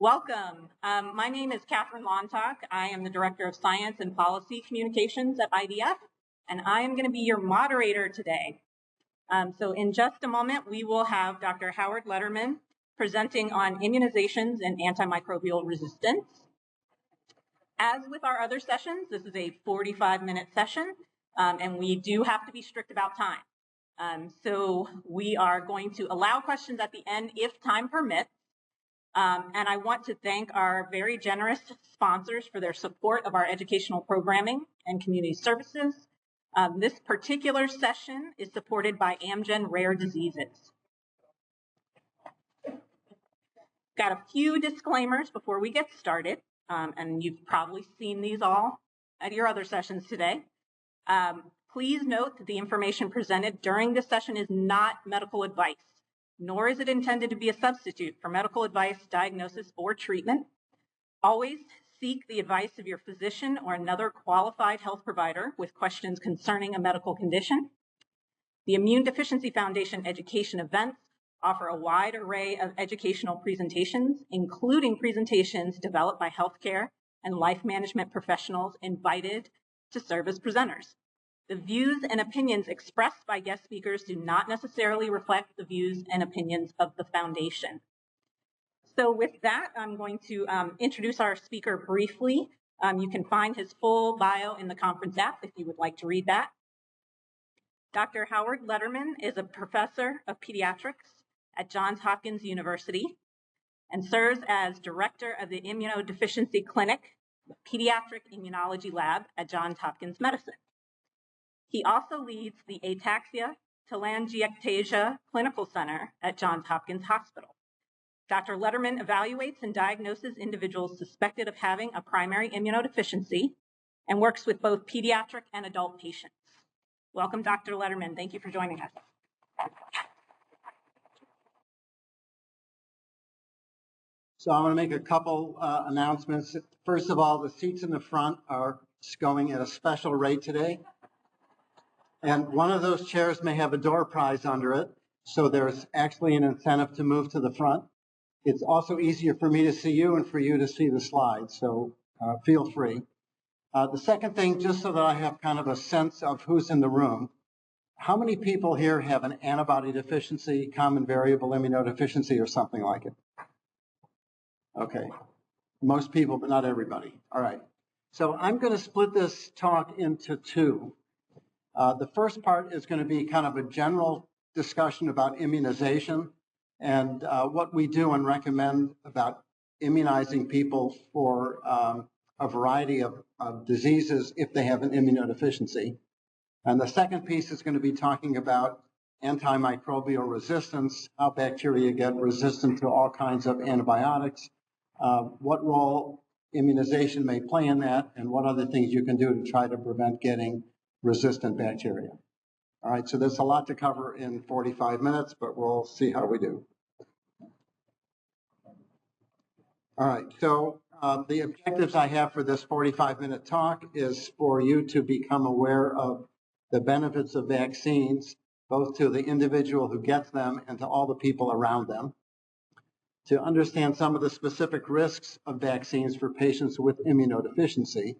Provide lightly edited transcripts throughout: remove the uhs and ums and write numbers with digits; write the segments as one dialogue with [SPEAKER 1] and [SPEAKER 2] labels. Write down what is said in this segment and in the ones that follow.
[SPEAKER 1] Welcome. My name is Catherine Lontock. I am the Director of Science and Policy Communications at IDF, and I am going to be your moderator today. So in just a moment, we will have Dr. Howard Letterman presenting on immunizations and antimicrobial resistance. As with our other sessions, this is a 45-minute session, and we do have to be strict about time. So we are going to allow questions at the end if time permits. And I want to thank our very generous sponsors for their support of our educational programming and community services. This particular session is supported by Amgen Rare Diseases. Got a few disclaimers before we get started, and you've probably seen these all at your other sessions today. Please note that the information presented during this session is not medical advice, nor is it intended to be a substitute for medical advice, diagnosis, or treatment. Always seek the advice of your physician or another qualified health provider with questions concerning a medical condition. The Immune Deficiency Foundation education events offer a wide array of educational presentations, including presentations developed by healthcare and life management professionals invited to serve as presenters. The views and opinions expressed by guest speakers do not necessarily reflect the views and opinions of the foundation. So with that, I'm going to introduce our speaker briefly. You can find his full bio in the conference app if you would like to read that. Dr. Howard Letterman is a professor of pediatrics at Johns Hopkins University and serves as director of the Immunodeficiency Clinic, Pediatric Immunology Lab at Johns Hopkins Medicine. He also leads the Ataxia Telangiectasia Clinical Center at Johns Hopkins Hospital. Dr. Letterman evaluates and diagnoses individuals suspected of having a primary immunodeficiency and works with both pediatric and adult patients. Welcome, Dr. Letterman. Thank you for joining us.
[SPEAKER 2] So I want to make a couple announcements. First of all, the seats in the front are going at a special rate today. And one of those chairs may have a door prize under it, so there's actually an incentive to move to the front. It's also easier for me to see you and for you to see the slides, so feel free. The second thing, just so that I have kind of a sense of who's in the room, how many people here have an antibody deficiency, common variable immunodeficiency, or something like it? Okay, most people, but not everybody. All right, so I'm going to split this talk into two. The first part is going to be kind of a general discussion about immunization and what we do and recommend about immunizing people for a variety of diseases if they have an immunodeficiency. And the second piece is going to be talking about antimicrobial resistance, how bacteria get resistant to all kinds of antibiotics, what role immunization may play in that, and what other things you can do to try to prevent getting resistant bacteria. All right, so there's a lot to cover in 45 minutes, but we'll see how we do. All right, so the objectives I have for this 45-minute talk is for you to become aware of the benefits of vaccines, both to the individual who gets them and to all the people around them, to understand some of the specific risks of vaccines for patients with immunodeficiency.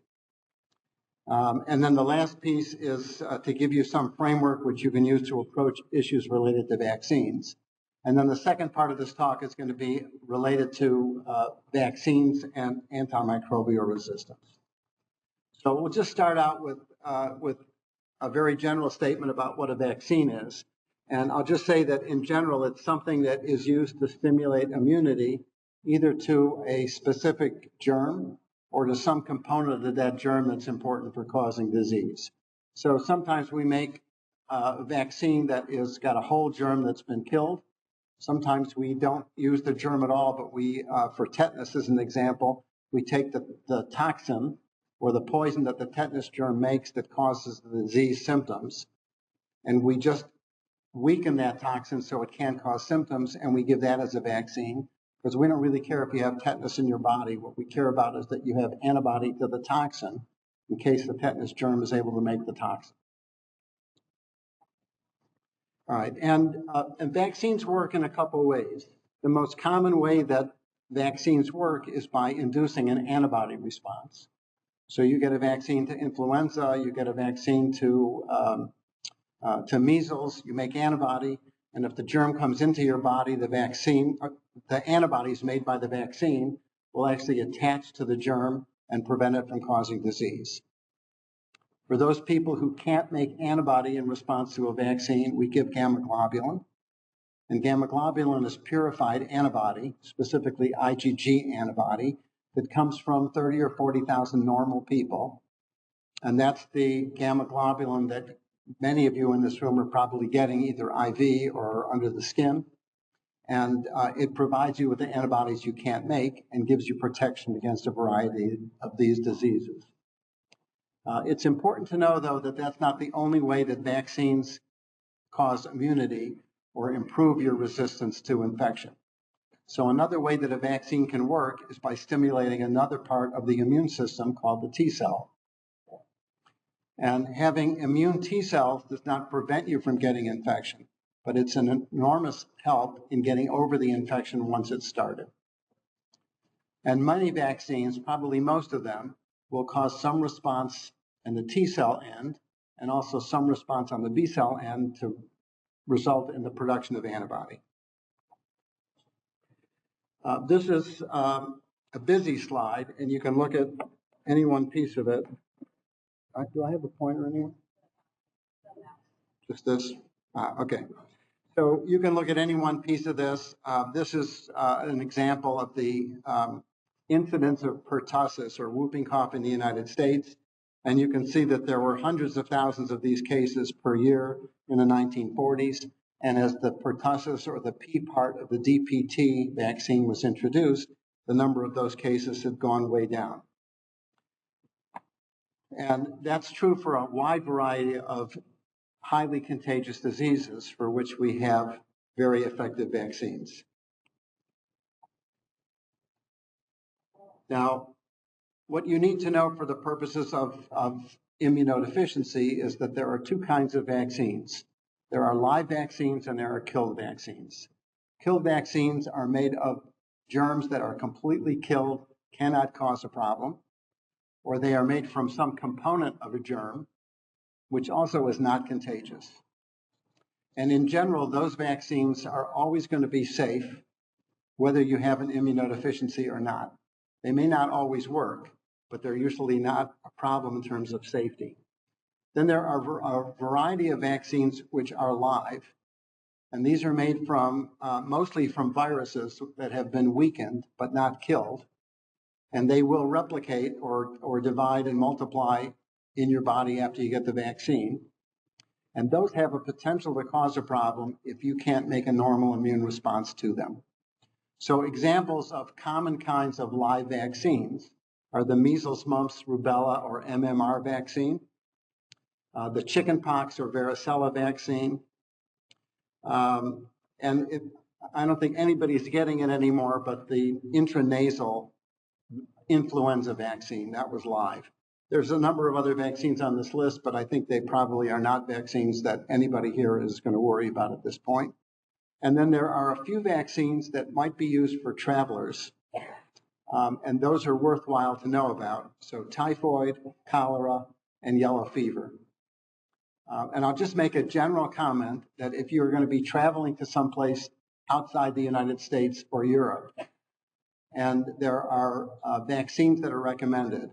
[SPEAKER 2] And then the last piece is to give you some framework which you can use to approach issues related to vaccines. And then the second part of this talk is going to be related to vaccines and antimicrobial resistance. So we'll just start out with a very general statement about what a vaccine is. And I'll just say that in general, it's something that is used to stimulate immunity either to a specific germ or to some component of that germ that's important for causing disease. So sometimes we make a vaccine that is got a whole germ that's been killed. Sometimes we don't use the germ at all, but we, for tetanus as an example, we take the toxin or the poison that the tetanus germ makes that causes the disease symptoms, and we just weaken that toxin so it can't cause symptoms, and we give that as a vaccine. Because we don't really care if you have tetanus in your body. What we care about is that you have antibody to the toxin in case the tetanus germ is able to make the toxin. All right, and vaccines work in a couple ways. The most common way that vaccines work is by inducing an antibody response. So you get a vaccine to influenza, you get a vaccine to measles, you make antibody, and if the germ comes into your body, the antibodies made by the vaccine will actually attach to the germ and prevent it from causing disease. For those people who can't make antibody in response to a vaccine, we give gamma globulin. And gamma globulin is purified antibody, specifically IgG antibody, that comes from 30 or 40,000 normal people. And that's the gamma globulin that many of you in this room are probably getting either IV or under the skin. And it provides you with the antibodies you can't make and gives you protection against a variety of these diseases. It's important to know, though, that that's not the only way that vaccines cause immunity or improve your resistance to infection. So another way that a vaccine can work is by stimulating another part of the immune system called the T cell. And having immune T cells does not prevent you from getting infection, but it's an enormous help in getting over the infection once it's started. And many vaccines, probably most of them, will cause some response in the T cell end and also some response on the B cell end to result in the production of antibody. This is a busy slide, and you can look at any one piece of it. Do I have a pointer anywhere? Just this? Okay. So you can look at any one piece of this. This is an example of the incidence of pertussis or whooping cough in the United States. And you can see that there were hundreds of thousands of these cases per year in the 1940s. And as the pertussis or the P part of the DPT vaccine was introduced, the number of those cases had gone way down. And that's true for a wide variety of highly contagious diseases for which we have very effective vaccines. Now, what you need to know for the purposes of immunodeficiency is that there are two kinds of vaccines. There are live vaccines and there are killed vaccines. Killed vaccines are made of germs that are completely killed, cannot cause a problem, or they are made from some component of a germ, which also is not contagious. And in general, those vaccines are always going to be safe, whether you have an immunodeficiency or not. They may not always work, but they're usually not a problem in terms of safety. Then there are a variety of vaccines which are live, and these are made from mostly from viruses that have been weakened but not killed, and they will replicate or divide and multiply in your body after you get the vaccine. And those have a potential to cause a problem if you can't make a normal immune response to them. So examples of common kinds of live vaccines are the measles, mumps, rubella, or MMR vaccine, the chickenpox or varicella vaccine, and I don't think anybody's getting it anymore, but the intranasal influenza vaccine, that was live. There's a number of other vaccines on this list, but I think they probably are not vaccines that anybody here is going to worry about at this point. And then there are a few vaccines that might be used for travelers, and those are worthwhile to know about. So typhoid, cholera, and yellow fever. And I'll just make a general comment that if you're going to be traveling to someplace outside the United States or Europe, and there are vaccines that are recommended,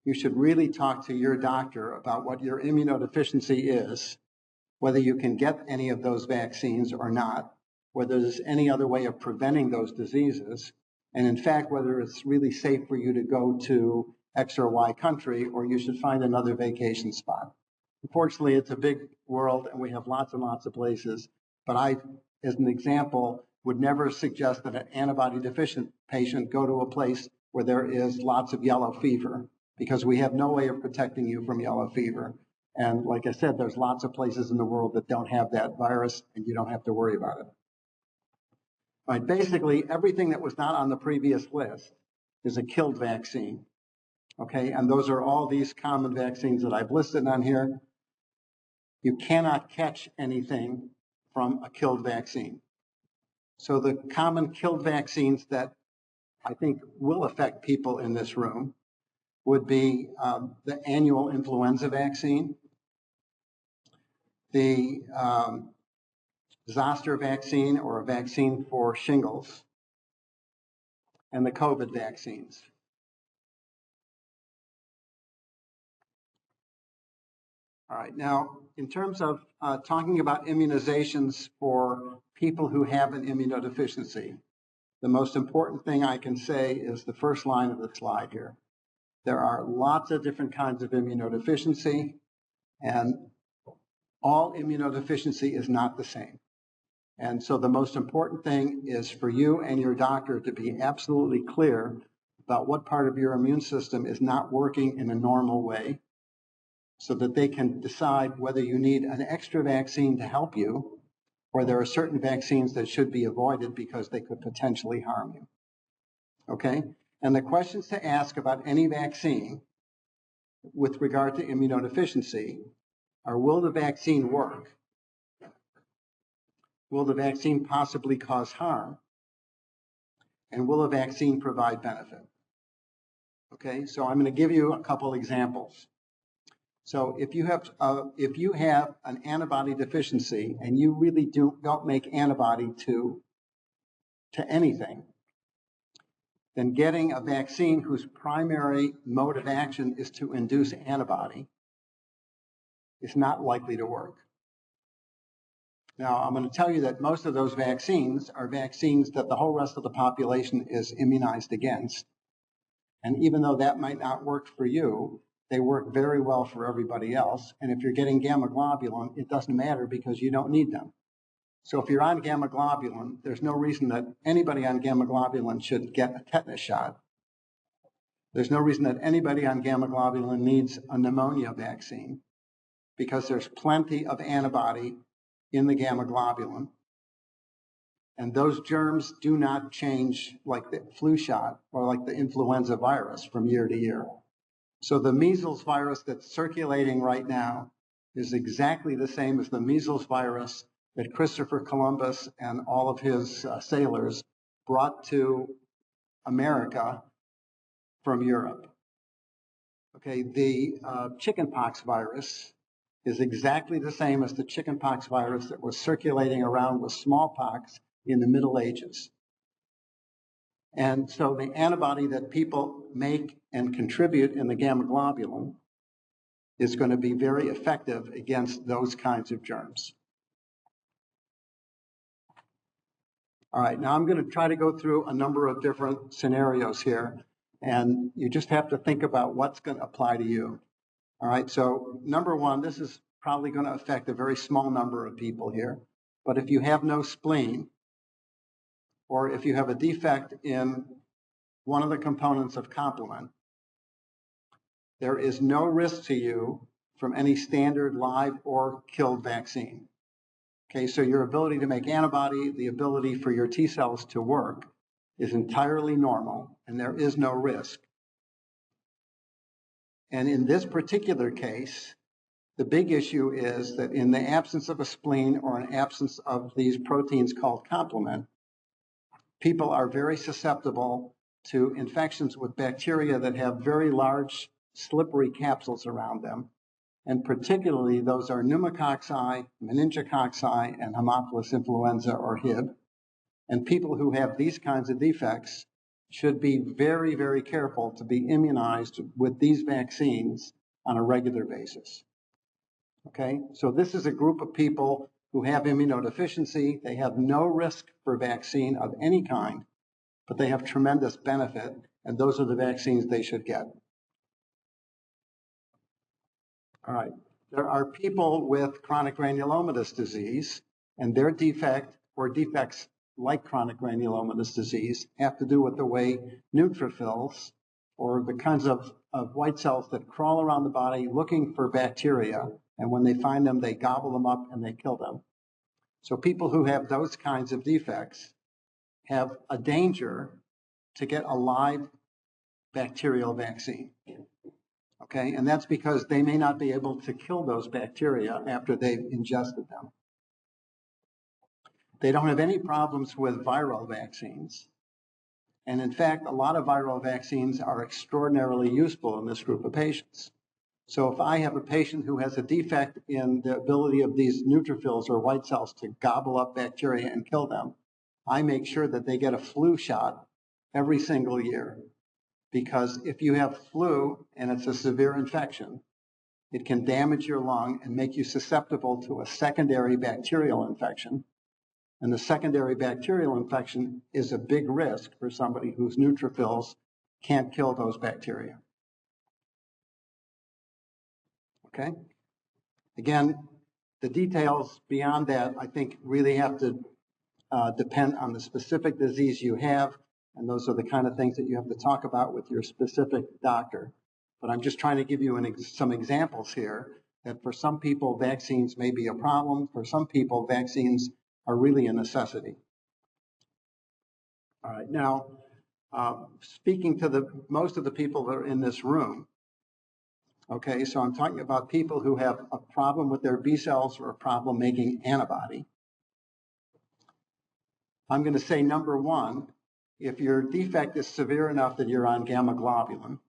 [SPEAKER 2] you should really talk to your doctor about what your immunodeficiency is, whether you can get any of those vaccines or not, whether there's any other way of preventing those diseases, and in fact, whether it's really safe for you to go to X or Y country, or you should find another vacation spot. Unfortunately, it's a big world and we have lots and lots of places, but I, as an example, would never suggest that an antibody deficient patient go to a place where there is lots of yellow fever, because we have no way of protecting you from yellow fever. And like I said, there's lots of places in the world that don't have that virus and you don't have to worry about it. All right, basically, everything that was not on the previous list is a killed vaccine. Okay, and those are all these common vaccines that I've listed on here. You cannot catch anything from a killed vaccine. So the common killed vaccines that I think will affect people in this room would be the annual influenza vaccine, the zoster vaccine or a vaccine for shingles, and the COVID vaccines. All right, now in terms of talking about immunizations for people who have an immunodeficiency, the most important thing I can say is the first line of the slide here. There are lots of different kinds of immunodeficiency, and all immunodeficiency is not the same. And so the most important thing is for you and your doctor to be absolutely clear about what part of your immune system is not working in a normal way, so that they can decide whether you need an extra vaccine to help you, or there are certain vaccines that should be avoided because they could potentially harm you. Okay? And the questions to ask about any vaccine with regard to immunodeficiency are, will the vaccine work? Will the vaccine possibly cause harm? And will a vaccine provide benefit? Okay, so I'm going to give you a couple examples. So if you have an antibody deficiency and you really don't make antibody to anything, then getting a vaccine whose primary mode of action is to induce antibody is not likely to work. Now, I'm going to tell you that most of those vaccines are vaccines that the whole rest of the population is immunized against. And even though that might not work for you, they work very well for everybody else. And if you're getting gamma globulin, it doesn't matter because you don't need them. So if you're on gamma globulin, there's no reason that anybody on gamma globulin should get a tetanus shot. There's no reason that anybody on gamma globulin needs a pneumonia vaccine, because there's plenty of antibody in the gamma globulin. And those germs do not change like the flu shot or like the influenza virus from year to year. So the measles virus that's circulating right now is exactly the same as the measles virus that Christopher Columbus and all of his sailors brought to America from Europe. Okay, the chickenpox virus is exactly the same as the chickenpox virus that was circulating around with smallpox in the Middle Ages. And so the antibody that people make and contribute in the gamma globulin is going to be very effective against those kinds of germs. All right, now I'm going to try to go through a number of different scenarios here, and you just have to think about what's going to apply to you. All right, so number one, this is probably going to affect a very small number of people here, but if you have no spleen, or if you have a defect in one of the components of complement, there is no risk to you from any standard live or killed vaccine. Okay, so your ability to make antibody, the ability for your T cells to work is entirely normal, and there is no risk. And in this particular case, the big issue is that in the absence of a spleen or an absence of these proteins called complement, people are very susceptible to infections with bacteria that have very large slippery capsules around them. And particularly those are pneumococci, meningococci, and Haemophilus influenza or Hib. And people who have these kinds of defects should be very, very careful to be immunized with these vaccines on a regular basis. Okay, so this is a group of people who have immunodeficiency. They have no risk for vaccine of any kind, but they have tremendous benefit, and those are the vaccines they should get. All right, there are people with chronic granulomatous disease, and their defect or defects like chronic granulomatous disease have to do with the way neutrophils, or the kinds of white cells that crawl around the body looking for bacteria, and when they find them, they gobble them up and they kill them. So people who have those kinds of defects have a danger to get a live bacterial vaccine. Okay, and that's because they may not be able to kill those bacteria after they've ingested them. They don't have any problems with viral vaccines. And in fact, a lot of viral vaccines are extraordinarily useful in this group of patients. So if I have a patient who has a defect in the ability of these neutrophils or white cells to gobble up bacteria and kill them, I make sure that they get a flu shot every single year. Because if you have flu and it's a severe infection, it can damage your lung and make you susceptible to a secondary bacterial infection. And the secondary bacterial infection is a big risk for somebody whose neutrophils can't kill those bacteria. Okay? Again, the details beyond that, I think, really have to depend on the specific disease you have, and those are the kind of things that you have to talk about with your specific doctor. But I'm just trying to give you some examples here that for some people, vaccines may be a problem. For some people, vaccines are really a necessity. All right, now, speaking to most of the people that are in this room, okay, so I'm talking about people who have a problem with their B cells or a problem making antibody. I'm going to say, number one, if your defect is severe enough that you're on gamma globulin,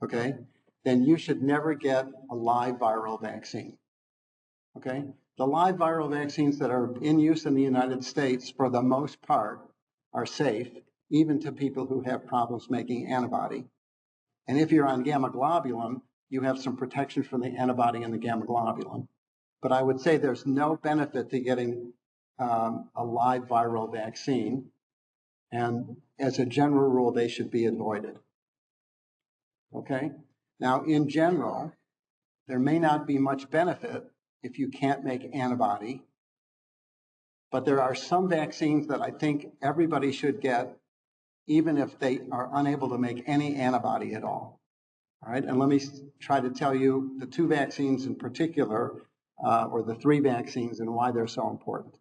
[SPEAKER 2] okay, then you should never get a live viral vaccine, okay? The live viral vaccines that are in use in the United States, for the most part, are safe, even to people who have problems making antibody. And if you're on gamma globulin, you have some protection from the antibody and the gamma globulin. But I would say there's no benefit to getting a live viral vaccine. And as a general rule, they should be avoided. Okay? Now, in general, there may not be much benefit if you can't make antibody, but there are some vaccines that I think everybody should get, even if they are unable to make any antibody at all. All right, and let me try to tell you the two vaccines in particular, or the three vaccines, and why they're so important.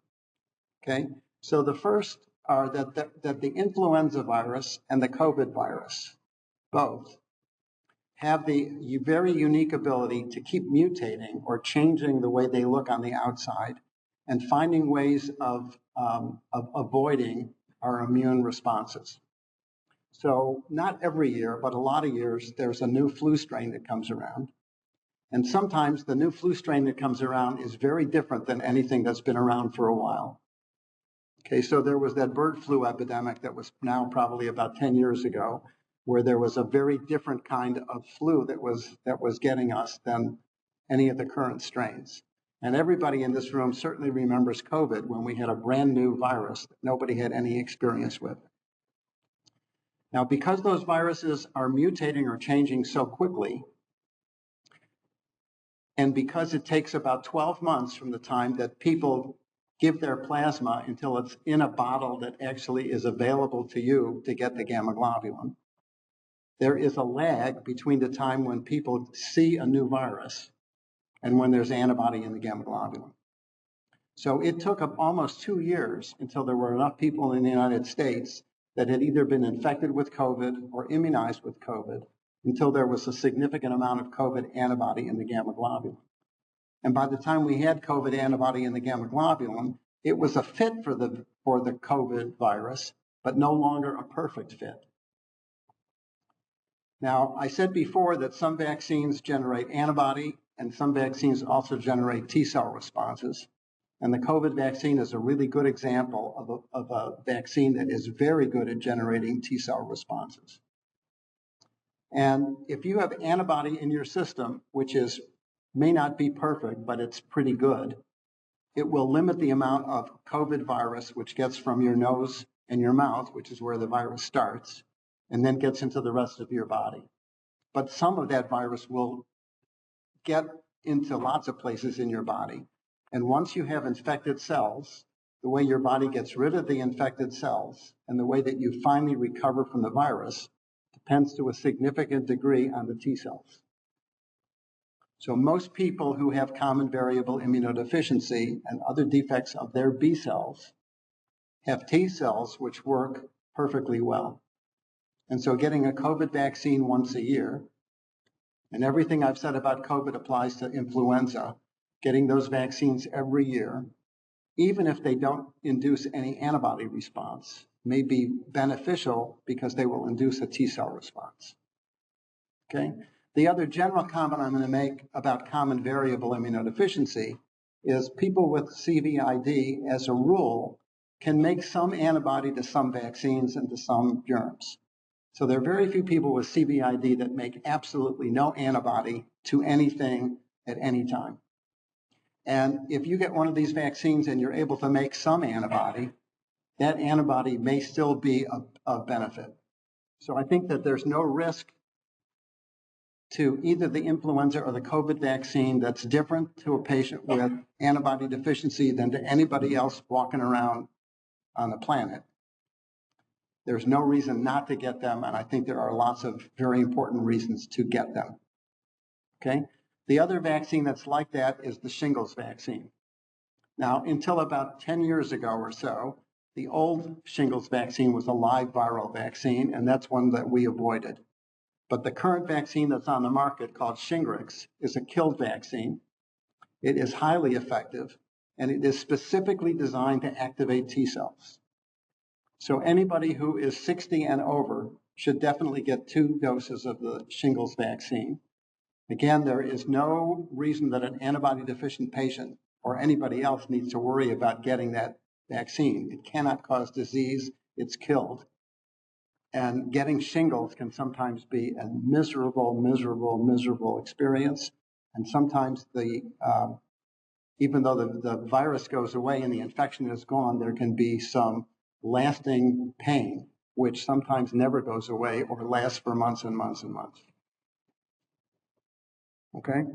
[SPEAKER 2] Okay, so the first are that the influenza virus and the COVID virus, both, have the very unique ability to keep mutating or changing the way they look on the outside and finding ways of avoiding our immune responses. So not every year, but a lot of years, there's a new flu strain that comes around. And sometimes the new flu strain that comes around is very different than anything that's been around for a while. Okay, so there was that bird flu epidemic that was now probably about 10 years ago, where there was a very different kind of flu that was getting us than any of the current strains. And everybody in this room certainly remembers COVID, when we had a brand new virus that nobody had any experience with. Now, because those viruses are mutating or changing so quickly, and because it takes about 12 months from the time that people give their plasma until it's in a bottle that actually is available to you to get the gamma globulin, there is a lag between the time when people see a new virus and when there's antibody in the gamma globulin. So it took up almost 2 years until there were enough people in the United States that had either been infected with COVID or immunized with COVID, until there was a significant amount of COVID antibody in the gamma globulin. And by the time we had COVID antibody in the gamma globulin, it was a fit for the COVID virus, but no longer a perfect fit. Now, I said before that some vaccines generate antibody and some vaccines also generate T-cell responses. And the COVID vaccine is a really good example of a vaccine that is very good at generating T-cell responses. And if you have antibody in your system, which may not be perfect, but it's pretty good, it will limit the amount of COVID virus which gets from your nose and your mouth, which is where the virus starts, and then gets into the rest of your body. But some of that virus will get into lots of places in your body. And once you have infected cells, the way your body gets rid of the infected cells and the way that you finally recover from the virus depends to a significant degree on the T cells. So most people who have common variable immunodeficiency and other defects of their B cells have T cells which work perfectly well. And so getting a COVID vaccine once a year, and everything I've said about COVID applies to influenza, getting those vaccines every year, even if they don't induce any antibody response, may be beneficial because they will induce a T cell response. Okay? The other general comment I'm going to make about common variable immunodeficiency is people with CVID, as a rule, can make some antibody to some vaccines and to some germs. So there are very few people with CVID that make absolutely no antibody to anything at any time. And if you get one of these vaccines and you're able to make some antibody, that antibody may still be of benefit. So I think that there's no risk to either the influenza or the COVID vaccine that's different to a patient with antibody deficiency than to anybody else walking around on the planet. There's no reason not to get them, and I think there are lots of very important reasons to get them. Okay? The other vaccine that's like that is the shingles vaccine. Now, until about 10 years ago or so, the old shingles vaccine was a live viral vaccine, and that's one that we avoided. But the current vaccine that's on the market, called Shingrix, is a killed vaccine. It is highly effective, and it is specifically designed to activate T cells. So anybody who is 60 and over should definitely get 2 doses of the shingles vaccine. Again, there is no reason that an antibody deficient patient or anybody else needs to worry about getting that vaccine. It cannot cause disease. It's killed. And getting shingles can sometimes be a miserable, miserable, miserable experience. And sometimes even though the virus goes away and the infection is gone, there can be some lasting pain, which sometimes never goes away or lasts for months and months and months. Okay?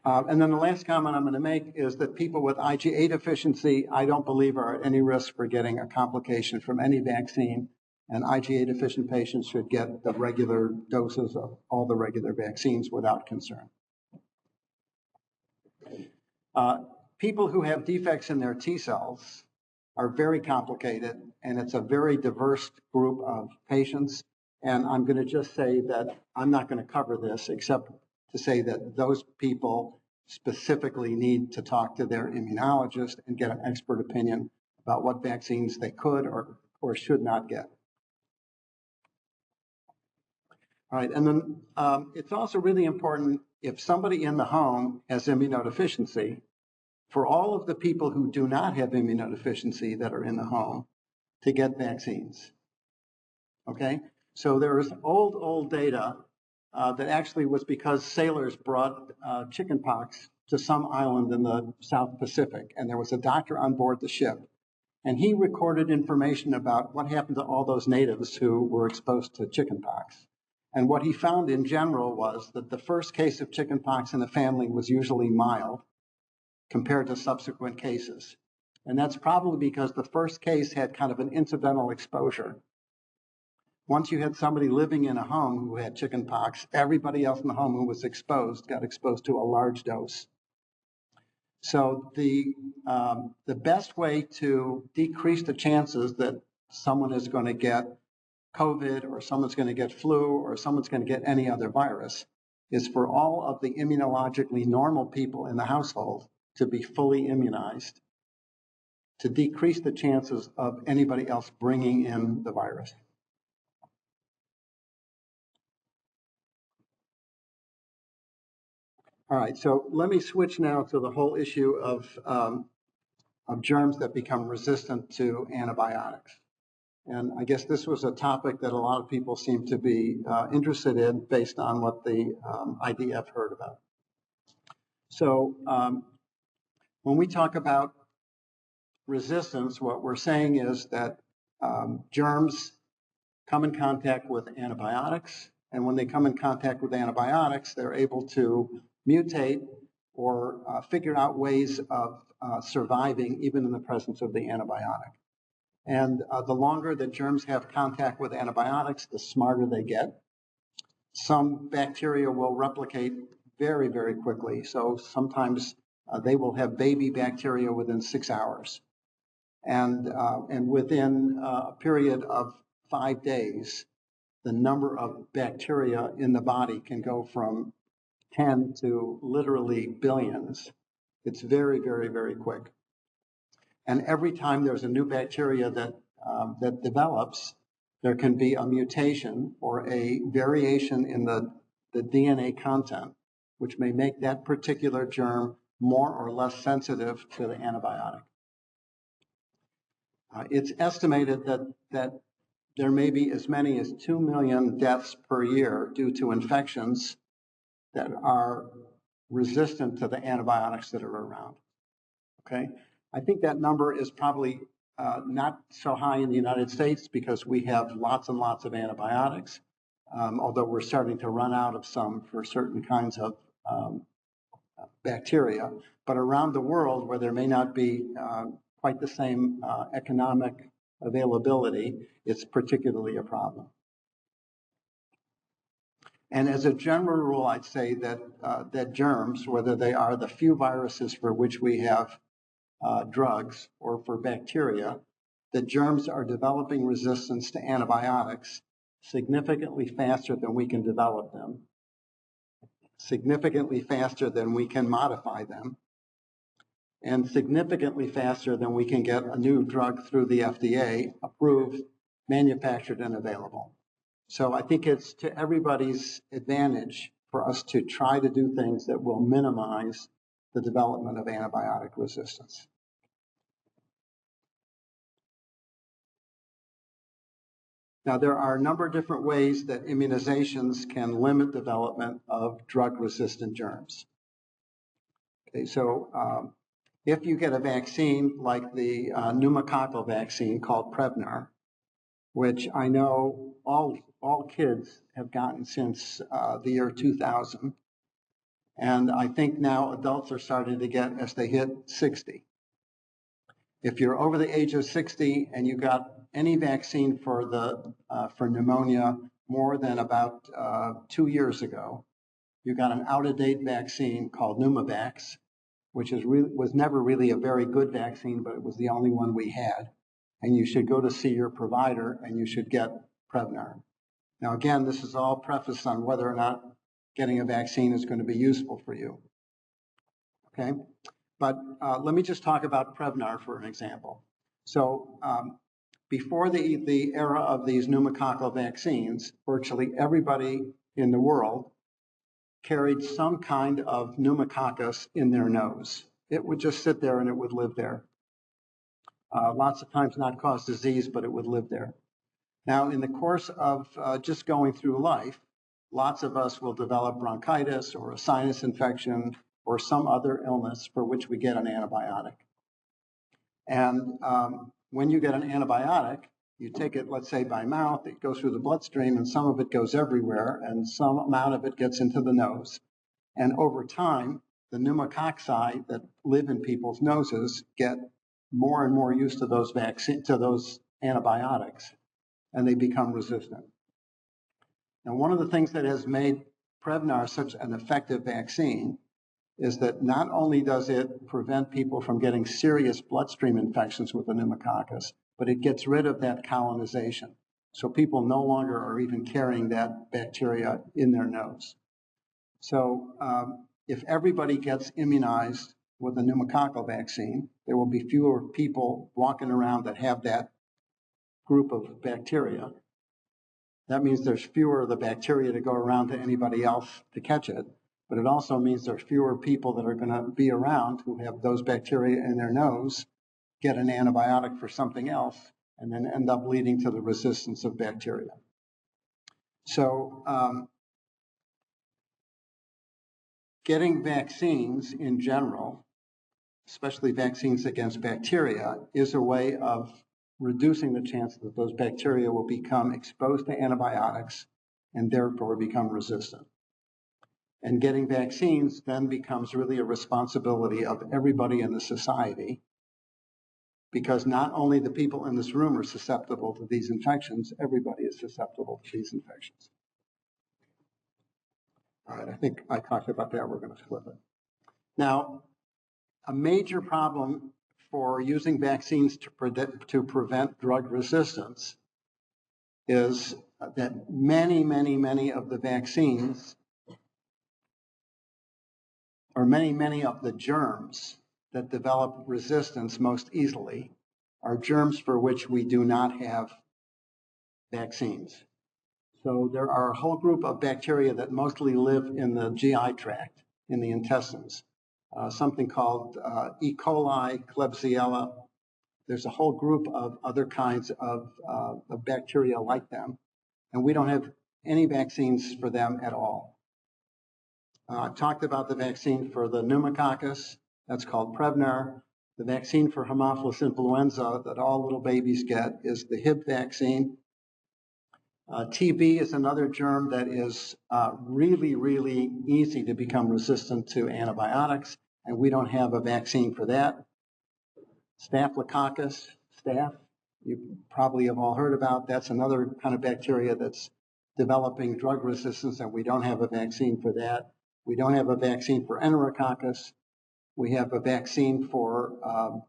[SPEAKER 2] And then the last comment I'm going to make is that people with IgA deficiency, I don't believe are at any risk for getting a complication from any vaccine. And IgA deficient patients should get the regular doses of all the regular vaccines without concern. People who have defects in their T cells are very complicated, and it's a very diverse group of patients. And I'm going to just say that I'm not going to cover this except to say that those people specifically need to talk to their immunologist and get an expert opinion about what vaccines they could or should not get. All right, and then it's also really important if somebody in the home has immunodeficiency, for all of the people who do not have immunodeficiency that are in the home, to get vaccines. Okay, so there is old data that actually was because sailors brought chickenpox to some island in the South Pacific, and there was a doctor on board the ship, and he recorded information about what happened to all those natives who were exposed to chickenpox. And what he found in general was that the first case of chickenpox in the family was usually mild compared to subsequent cases. And that's probably because the first case had kind of an incidental exposure. Once you had somebody living in a home who had chickenpox, everybody else in the home who was exposed got exposed to a large dose. So the best way to decrease the chances that someone is going to get COVID or someone's going to get flu or someone's going to get any other virus is for all of the immunologically normal people in the household to be fully immunized to decrease the chances of anybody else bringing in the virus. All right, so let me switch now to the whole issue of germs that become resistant to antibiotics. And I guess this was a topic that a lot of people seem to be interested in based on what the IDF heard about. So when we talk about resistance, what we're saying is that germs come in contact with antibiotics, and when they come in contact with antibiotics, they're able to mutate or figure out ways of surviving even in the presence of the antibiotic. And the longer that germs have contact with antibiotics, the smarter they get. Some bacteria will replicate very, very quickly. So sometimes they will have baby bacteria within 6 hours. And within a period of 5 days, the number of bacteria in the body can go from 10 to literally billions. It's very, very, very quick. And every time there's a new bacteria that that develops, there can be a mutation or a variation in the DNA content, which may make that particular germ more or less sensitive to the antibiotic. It's estimated that there may be as many as 2 million deaths per year due to infections that are resistant to the antibiotics that are around. Okay, I think that number is probably not so high in the United States because we have lots and lots of antibiotics, although we're starting to run out of some for certain kinds of bacteria. But around the world, where there may not be quite the same economic availability, it's particularly a problem. And as a general rule, I'd say that germs, whether they are the few viruses for which we have drugs or for bacteria, that germs are developing resistance to antibiotics significantly faster than we can develop them, significantly faster than we can modify them, and significantly faster than we can get a new drug through the FDA approved, manufactured, and available. So I think it's to everybody's advantage for us to try to do things that will minimize the development of antibiotic resistance. Now, there are a number of different ways that immunizations can limit development of drug-resistant germs. Okay, so if you get a vaccine like the pneumococcal vaccine called Prevnar, which I know all kids have gotten since the year 2000, and I think now adults are starting to get as they hit 60. If you're over the age of 60 and you got any vaccine for pneumonia more than about 2 years ago, you got an out-of-date vaccine called Pneumovax, which was never really a very good vaccine, but it was the only one we had. And you should go to see your provider and you should get Prevnar. Now, again, this is all prefaced on whether or not getting a vaccine is going to be useful for you. Okay? But let me just talk about Prevnar for an example. So before the era of these pneumococcal vaccines, virtually everybody in the world carried some kind of pneumococcus in their nose. It would just sit there and it would live there. Lots of times not cause disease, but it would live there. Now, in the course of just going through life, lots of us will develop bronchitis or a sinus infection or some other illness for which we get an antibiotic. And when you get an antibiotic, you take it, let's say, by mouth, it goes through the bloodstream, and some of it goes everywhere, and some amount of it gets into the nose. And over time, the pneumococci that live in people's noses get more and more used to those antibiotics, and they become resistant. Now, one of the things that has made Prevnar such an effective vaccine is that not only does it prevent people from getting serious bloodstream infections with the pneumococcus, but it gets rid of that colonization. So people no longer are even carrying that bacteria in their nose. So if everybody gets immunized with a pneumococcal vaccine, there will be fewer people walking around that have that group of bacteria. That means there's fewer of the bacteria to go around to anybody else to catch it. But it also means there's fewer people that are going to be around who have those bacteria in their nose, get an antibiotic for something else, and then end up leading to the resistance of bacteria. So getting vaccines in general, especially vaccines against bacteria, is a way of reducing the chance that those bacteria will become exposed to antibiotics and therefore become resistant. And getting vaccines then becomes really a responsibility of everybody in the society, because not only the people in this room are susceptible to these infections, everybody is susceptible to these infections. All right, I think I talked about that. We're going to flip it. Now, a major problem for using vaccines to prevent drug resistance is that many of the vaccines, or many of the germs that develop resistance most easily, are germs for which we do not have vaccines. So there are a whole group of bacteria that mostly live in the GI tract, in the intestines, something called E. coli, Klebsiella. There's a whole group of other kinds of bacteria like them, and we don't have any vaccines for them at all. I've talked about the vaccine for the pneumococcus, that's called Prevnar. The vaccine for Haemophilus influenza that all little babies get is the Hib vaccine. TB is another germ that is really, really easy to become resistant to antibiotics, and we don't have a vaccine for that. Staphylococcus, staph, you probably have all heard about. That's another kind of bacteria that's developing drug resistance, and we don't have a vaccine for that. We don't have a vaccine for enterococcus. We have a vaccine for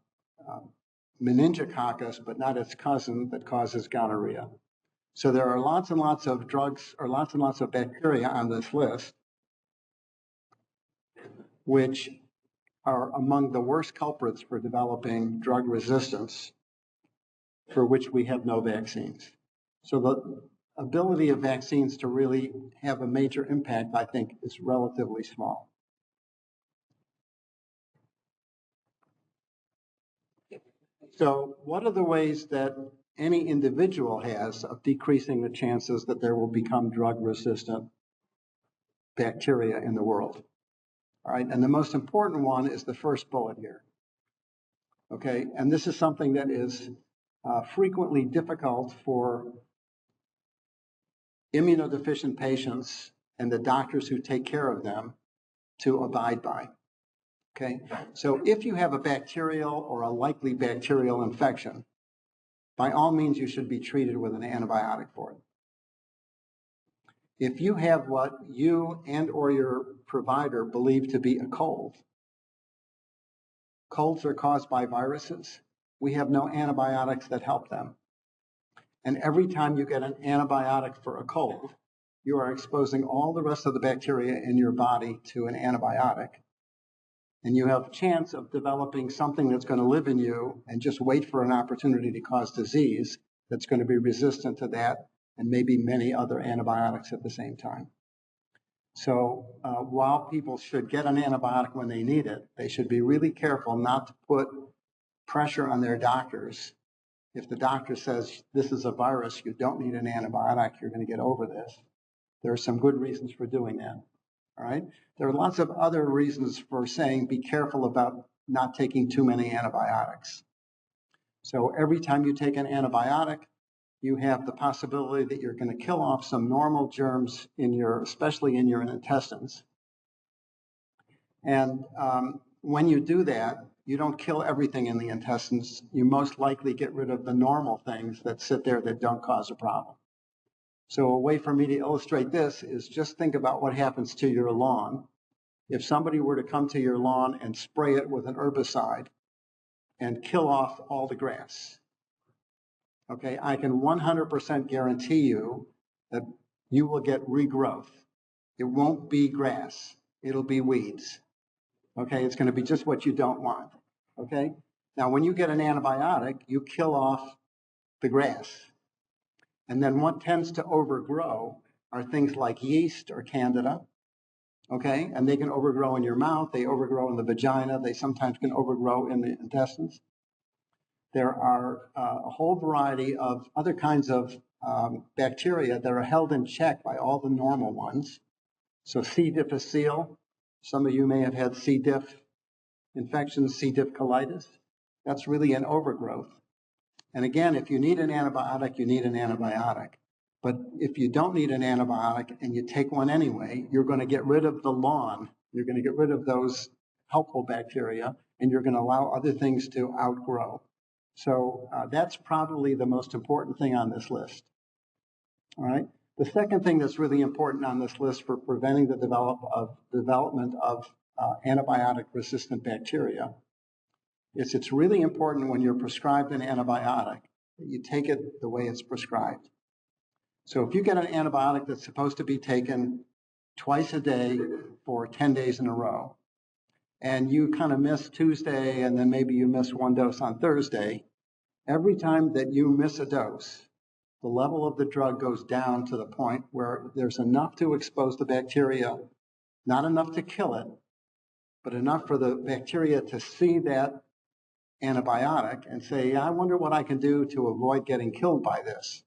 [SPEAKER 2] meningococcus, but not its cousin that causes gonorrhea. So there are lots and lots of drugs or lots and lots of bacteria on this list, which are among the worst culprits for developing drug resistance, for which we have no vaccines. So the ability of vaccines to really have a major impact, I think, is relatively small. So what are the ways that any individual has of decreasing the chances that there will become drug-resistant bacteria in the world? All right, and the most important one is the first bullet here. Okay, and this is something that is frequently difficult for immunodeficient patients and the doctors who take care of them to abide by. Okay, so if you have a bacterial or a likely bacterial infection, by all means you should be treated with an antibiotic for it. If you have what you and or your provider believe to be a cold, colds are caused by viruses. We have no antibiotics that help them. And every time you get an antibiotic for a cold, you are exposing all the rest of the bacteria in your body to an antibiotic. And you have a chance of developing something that's going to live in you and just wait for an opportunity to cause disease that's going to be resistant to that and maybe many other antibiotics at the same time. So while people should get an antibiotic when they need it, they should be really careful not to put pressure on their doctors. If the doctor says this is a virus, you don't need an antibiotic, you're going to get over this. There are some good reasons for doing that. All right. There are lots of other reasons for saying be careful about not taking too many antibiotics. So every time you take an antibiotic, you have the possibility that you're going to kill off some normal germs especially in your intestines. And when you do that, you don't kill everything in the intestines. You most likely get rid of the normal things that sit there that don't cause a problem. So a way for me to illustrate this is just think about what happens to your lawn. If somebody were to come to your lawn and spray it with an herbicide and kill off all the grass, okay, I can 100% guarantee you that you will get regrowth. It won't be grass. It'll be weeds. Okay, it's going to be just what you don't want. Okay, now when you get an antibiotic, you kill off the grass. And then what tends to overgrow are things like yeast or candida, okay? And they can overgrow in your mouth, they overgrow in the vagina, they sometimes can overgrow in the intestines. There are a whole variety of other kinds of bacteria that are held in check by all the normal ones. So C. difficile, some of you may have had C. diff infections, C. diff colitis. That's really an overgrowth. And again, if you need an antibiotic, you need an antibiotic. But if you don't need an antibiotic and you take one anyway, you're going to get rid of the lawn. You're going to get rid of those helpful bacteria, and you're going to allow other things to outgrow. So that's probably the most important thing on this list. All right. The second thing that's really important on this list for preventing the development of antibiotic-resistant bacteria is it's really important when you're prescribed an antibiotic that you take it the way it's prescribed. So if you get an antibiotic that's supposed to be taken twice a day for 10 days in a row, and you kind of miss Tuesday and then maybe you miss one dose on Thursday, Every time that you miss a dose, the level of the drug goes down to the point where there's enough to expose the bacteria, not enough to kill it, but enough for the bacteria to see that antibiotic and say, I wonder what I can do to avoid getting killed by this.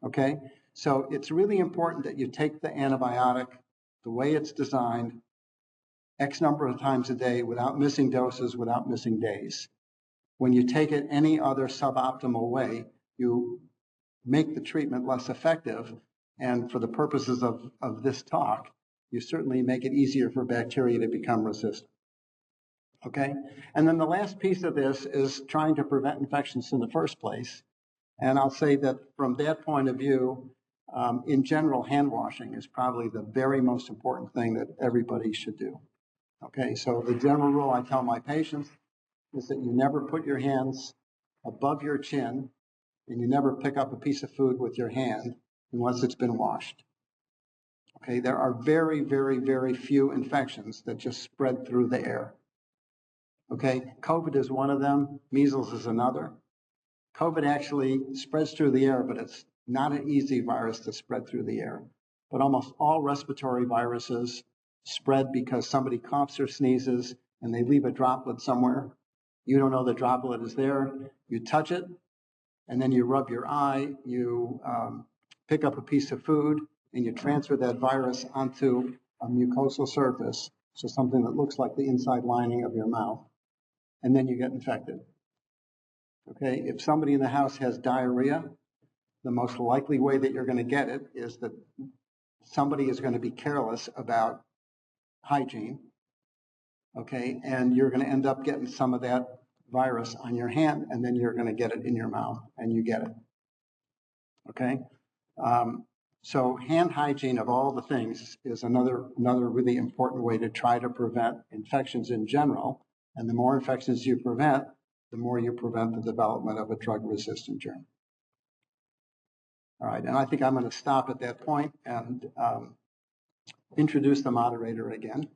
[SPEAKER 2] Okay? So it's really important that you take the antibiotic the way it's designed, X number of times a day without missing doses, without missing days. When you take it any other suboptimal way, you make the treatment less effective. And for the purposes of this talk, you certainly make it easier for bacteria to become resistant. Okay? And then the last piece of this is trying to prevent infections in the first place. And I'll say that from that point of view, in general, hand washing is probably the very most important thing that everybody should do. Okay, so the general rule I tell my patients is that you never put your hands above your chin and you never pick up a piece of food with your hand unless it's been washed. Okay, there are very, very, very few infections that just spread through the air. Okay, COVID is one of them, measles is another. COVID actually spreads through the air, but it's not an easy virus to spread through the air. But almost all respiratory viruses spread because somebody coughs or sneezes and they leave a droplet somewhere. You don't know the droplet is there. You touch it, and then you rub your eye, you pick up a piece of food, and you transfer that virus onto a mucosal surface, so something that looks like the inside lining of your mouth, and then you get infected. Okay, if somebody in the house has diarrhea, the most likely way that you're going to get it is that somebody is going to be careless about hygiene, okay, and you're going to end up getting some of that virus on your hand, and then you're going to get it in your mouth, and you get it, okay? So hand hygiene of all the things is another really important way to try to prevent infections in general, and the more infections you prevent, the more you prevent the development of a drug-resistant germ. All right, and I think I'm going to stop at that point and introduce the moderator again.